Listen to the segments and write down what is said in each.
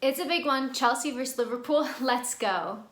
It's a big one, Chelsea versus Liverpool. Let's go.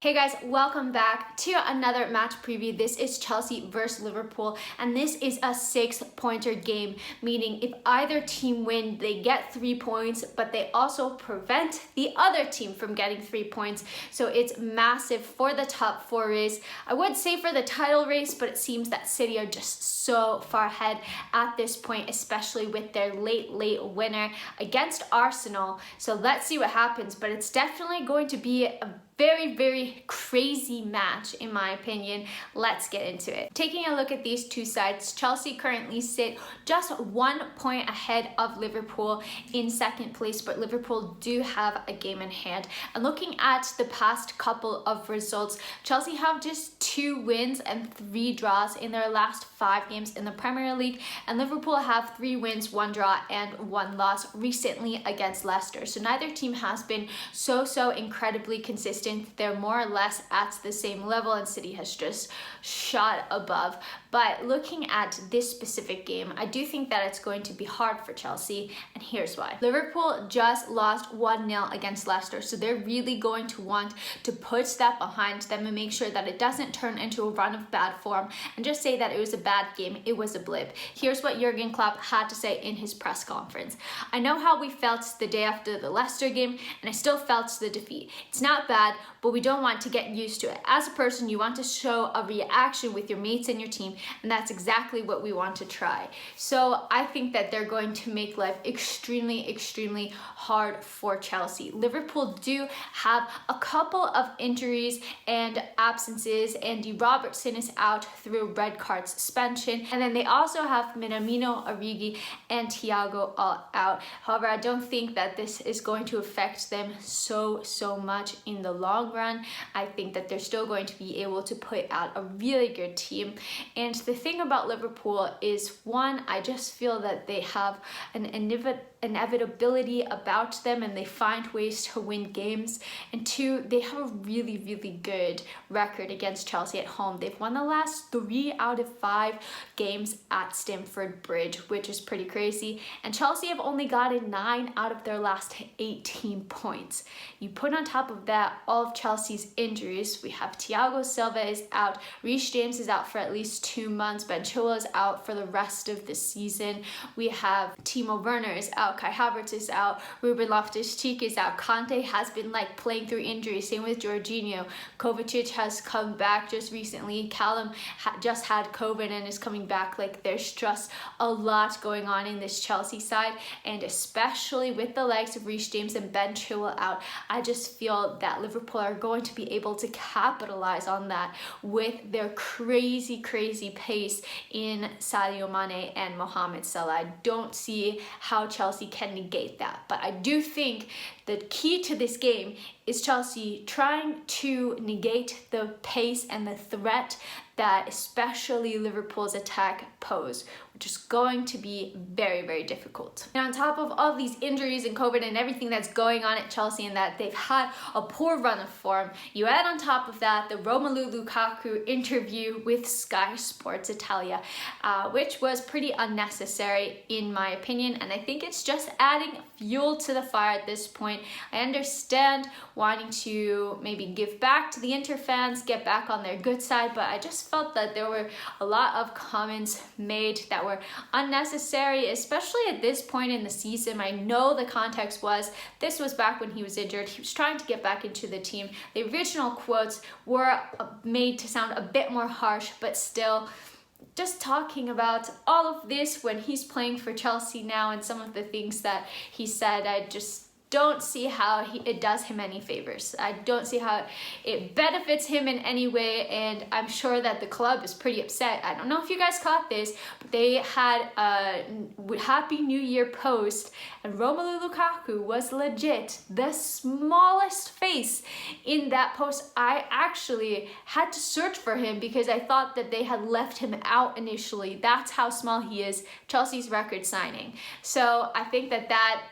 Hey guys, welcome back to another match preview. This is Chelsea versus Liverpool, and this is a 6-pointer game, meaning if either team win, they get 3 points, but they also prevent the other team from getting 3 points. So it's massive for the top 4 race. I would say for the title race, but it seems that City are just so far ahead at this point, especially with their late winner against Arsenal. So let's see what happens, but it's definitely going to be a very crazy match in my opinion. Let's get into it. Taking a look at these two sides, Chelsea currently sit just 1 point ahead of Liverpool in second place, but Liverpool do have a game in hand. And looking at the past couple of results, Chelsea have just 2 wins and 3 draws in their last 5 games in the Premier League, and Liverpool have 3 wins, 1 draw and 1 loss recently against Leicester. So neither team has been so incredibly consistent. They're more or less at the same level, and City has just shot above. But looking at this specific game, I do think that it's going to be hard for Chelsea, and here's why. Liverpool just lost 1-0 against Leicester, so they're really going to want to put that behind them and make sure that it doesn't turn into a run of bad form and just say that it was a bad game, it was a blip. Here's what Jurgen Klopp had to say in his press conference. "I know how we felt the day after the Leicester game, and I still felt the defeat. It's not bad, but we don't want to get used to it. As a person, you want to show a reaction with your mates and your team, and that's exactly what we want to try." So I think that they're going to make life extremely hard for Chelsea. Liverpool do have a couple of injuries and absences. Andy Robertson is out through red card suspension, and then they also have Minamino, Origi, and Thiago all out. However, I don't think that this is going to affect them so much in the long run. I think that they're still going to be able to put out a really good team. And the thing about Liverpool is, one, I just feel that they have an inevitability about them and they find ways to win games. And 2, they have a really good record against Chelsea at home. They've won the last 3 out of 5 games at Stamford Bridge, which is pretty crazy. And Chelsea have only gotten 9 out of their last 18 points. You put on top of that all of Chelsea's injuries. We have Thiago Silva is out, Reece James is out for at least 2 months, Ben Chilwell is out for the rest of the season. We have Timo Werner is out, Kai Havertz is out, Ruben Loftus-Cheek is out, Conte has been playing through injuries, same with Jorginho. Kovacic has come back just recently. Callum just had COVID and is coming back. There's just a lot going on in this Chelsea side, and especially with the likes of Reece James and Ben Chilwell out, I just feel that Liverpool are going to be able to capitalize on that with their crazy pace in Sadio Mane and Mohamed Salah. I don't see how Chelsea can negate that, but I do think the key to this game is Chelsea trying to negate the pace and the threat that especially Liverpool's attack pose, which is going to be very difficult. And on top of all these injuries and COVID and everything that's going on at Chelsea, and that they've had a poor run of form, you add on top of that the Romelu Lukaku interview with Sky Sports Italia, which was pretty unnecessary in my opinion, and I think it's just adding fuel to the fire at this point. I understand wanting to maybe give back to the Inter fans, get back on their good side, but I just felt that there were a lot of comments made that were unnecessary, especially at this point in the season. I know the context was this was back when he was injured. He was trying to get back into the team. The original quotes were made to sound a bit more harsh, but still, just talking about all of this when he's playing for Chelsea now and some of the things that he said, I just don't see how it does him any favors. I don't see how it benefits him in any way, and I'm sure that the club is pretty upset. I don't know if you guys caught this, but they had a Happy New Year post, and Romelu Lukaku was legit the smallest face in that post. I actually had to search for him because I thought that they had left him out initially. That's how small he is, Chelsea's record signing. So I think that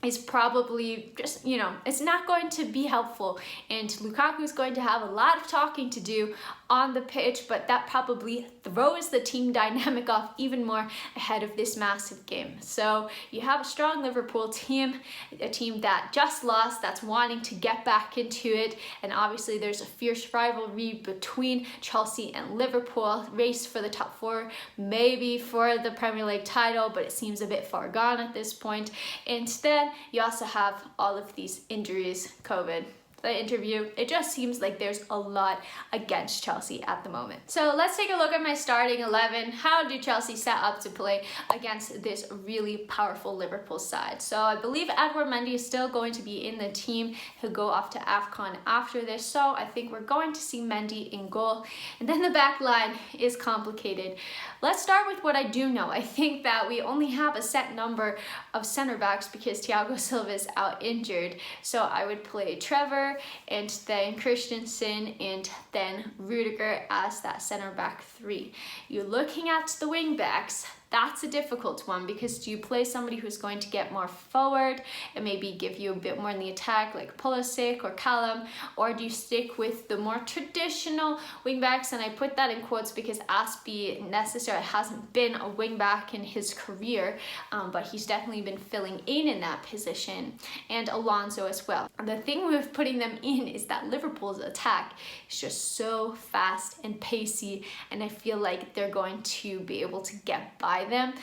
is probably just, it's not going to be helpful. And Lukaku is going to have a lot of talking to do on the pitch, but that probably throws the team dynamic off even more ahead of this massive game. So you have a strong Liverpool team, a team that just lost, that's wanting to get back into it, and obviously there's a fierce rivalry between Chelsea and Liverpool, race for the top four, maybe for the Premier League title, but it seems a bit far gone at this point. And then you also have all of these injuries, COVID, the interview. It just seems like there's a lot against Chelsea at the moment. So let's take a look at my starting 11. How do Chelsea set up to play against this really powerful Liverpool side? So I believe Edouard Mendy is still going to be in the team. He'll go off to AFCON after this. So I think we're going to see Mendy in goal. And then the back line is complicated. Let's start with what I do know. I think that we only have a set number of center backs because Thiago Silva is out injured. So I would play Trevor, and then Christensen, and then Rudiger as that center back three. You're looking at the wing backs. That's a difficult one, because do you play somebody who's going to get more forward and maybe give you a bit more in the attack like Pulisic or Callum, or do you stick with the more traditional wingbacks? And I put that in quotes because Aspie necessarily hasn't been a wingback in his career, but he's definitely been filling in that position, and Alonso as well. The thing with putting them in is that Liverpool's attack is just so fast and pacey, and I feel like they're going to be able to get by them.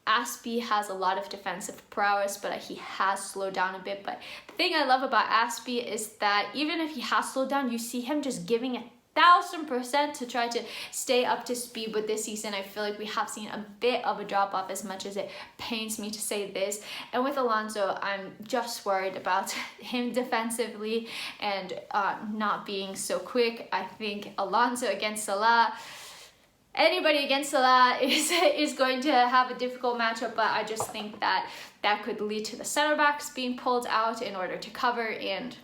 Aspie has a lot of defensive prowess, but he has slowed down a bit. But the thing I love about Aspie is that even if he has slowed down, you see him just giving 1,000% to try to stay up to speed. But this season, I feel like we have seen a bit of a drop off, as much as it pains me to say this. And with Alonso, I'm just worried about him defensively and not being so quick. I think Alonso against Salah, anybody against Salah is going to have a difficult matchup, but I just think that that could lead to the center backs being pulled out in order to cover, and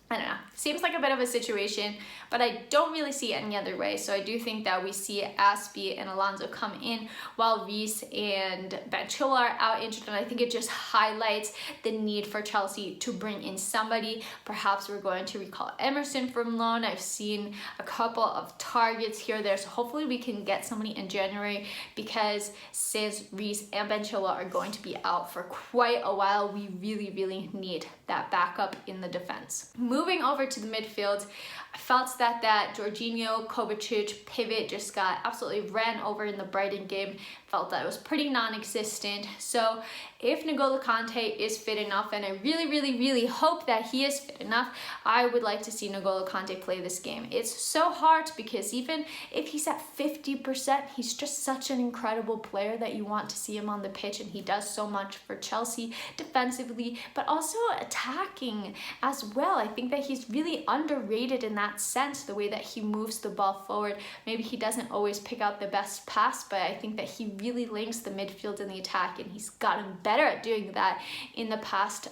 I don't know, seems like a bit of a situation, but I don't really see it any other way. So I do think that we see Aspie and Alonso come in while Reece and Ben Chilwell are out injured, and I think it just highlights the need for Chelsea to bring in somebody. Perhaps we're going to recall Emerson from loan. I've seen a couple of targets here or there, so hopefully we can get somebody in January, because since Reece and Ben Chilwell are going to be out for quite a while, we really need that backup in the defense. Moving over to the midfield, I felt that Jorginho Kovacic pivot just got absolutely ran over in the Brighton game. Felt that it was pretty non-existent. So if N'Golo Kante is fit enough, and I really hope that he is fit enough, I would like to see N'Golo Kante play this game. It's so hard, because even if he's at 50%, he's just such an incredible player that you want to see him on the pitch, and he does so much for Chelsea defensively, but also attacking as well. I think that he's really underrated in that sense, the way that he moves the ball forward. Maybe he doesn't always pick out the best pass, but I think that he really links the midfield and the attack, and he's gotten better at doing that in the past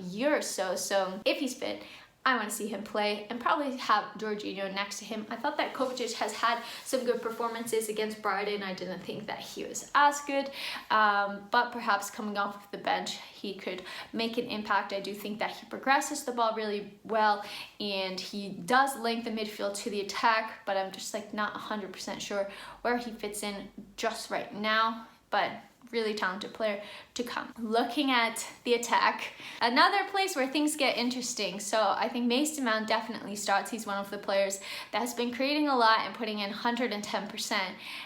year or so. So if he's fit, I want to see him play, and probably have Jorginho next to him. I thought that Kovacic has had some good performances against Brighton. I didn't think that he was as good, but perhaps coming off of the bench, he could make an impact. I do think that he progresses the ball really well, and he does link the midfield to the attack, but I'm just like not 100% sure where he fits in just right now. But really talented player to come. Looking at the attack, another place where things get interesting. So I think Mason Mount definitely starts. He's one of the players that has been creating a lot and putting in 110%.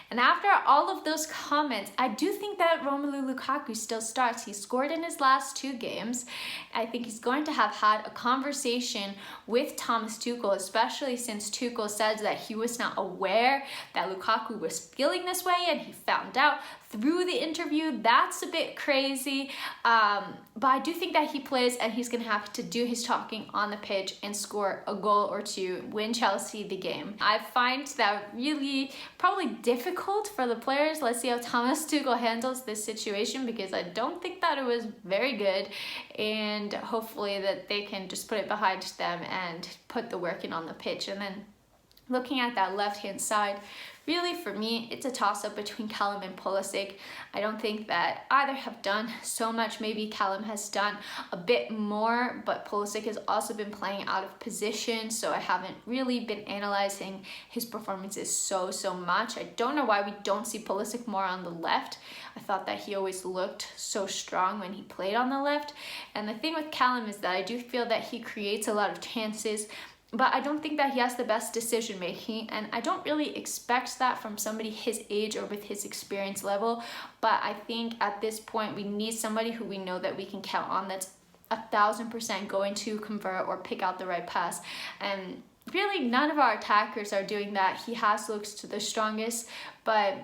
And after all of those comments, I do think that Romelu Lukaku still starts. He scored in his last 2 games. I think he's going to have had a conversation with Thomas Tuchel, especially since Tuchel said that he was not aware that Lukaku was feeling this way, and he found out through the interview. That's a bit crazy, but I do think that he plays, and he's gonna have to do his talking on the pitch and score a goal or 2, win Chelsea the game. I find that really probably difficult for the players. Let's see how Thomas Tuchel handles this situation, because I don't think that it was very good, and hopefully that they can just put it behind them and put the work in on the pitch, and then Looking at that left-hand side, really for me, it's a toss-up between Callum and Pulisic. I don't think that either have done so much. Maybe Callum has done a bit more, but Pulisic has also been playing out of position, so I haven't really been analyzing his performances so much. I don't know why we don't see Pulisic more on the left. I thought that he always looked so strong when he played on the left. And the thing with Callum is that I do feel that he creates a lot of chances, but I don't think that he has the best decision making, and I don't really expect that from somebody his age or with his experience level. But I think at this point we need somebody who we know that we can count on, that's 1,000% going to convert or pick out the right pass. And really none of our attackers are doing that. He has looked to the strongest, but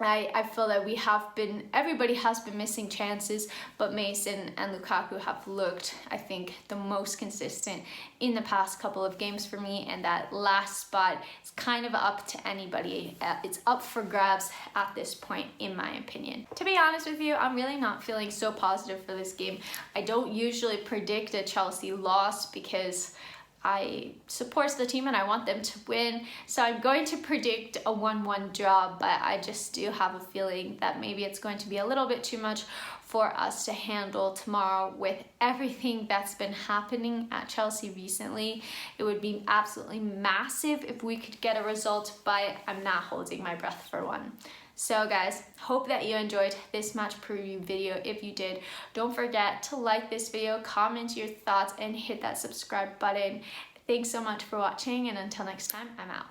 I feel that everybody has been missing chances, but Mason and Lukaku have looked, I think, the most consistent in the past couple of games for me, and that last spot is kind of up to anybody. It's up for grabs at this point, in my opinion. To be honest with you, I'm really not feeling so positive for this game. I don't usually predict a Chelsea loss because I support the team and I want them to win. So I'm going to predict a 1-1 draw, but I just do have a feeling that maybe it's going to be a little bit too much for us to handle tomorrow with everything that's been happening at Chelsea recently. It would be absolutely massive if we could get a result, but I'm not holding my breath for one. So guys, hope that you enjoyed this match preview video. If you did, don't forget to like this video, comment your thoughts, and hit that subscribe button. Thanks so much for watching, and until next time, I'm out.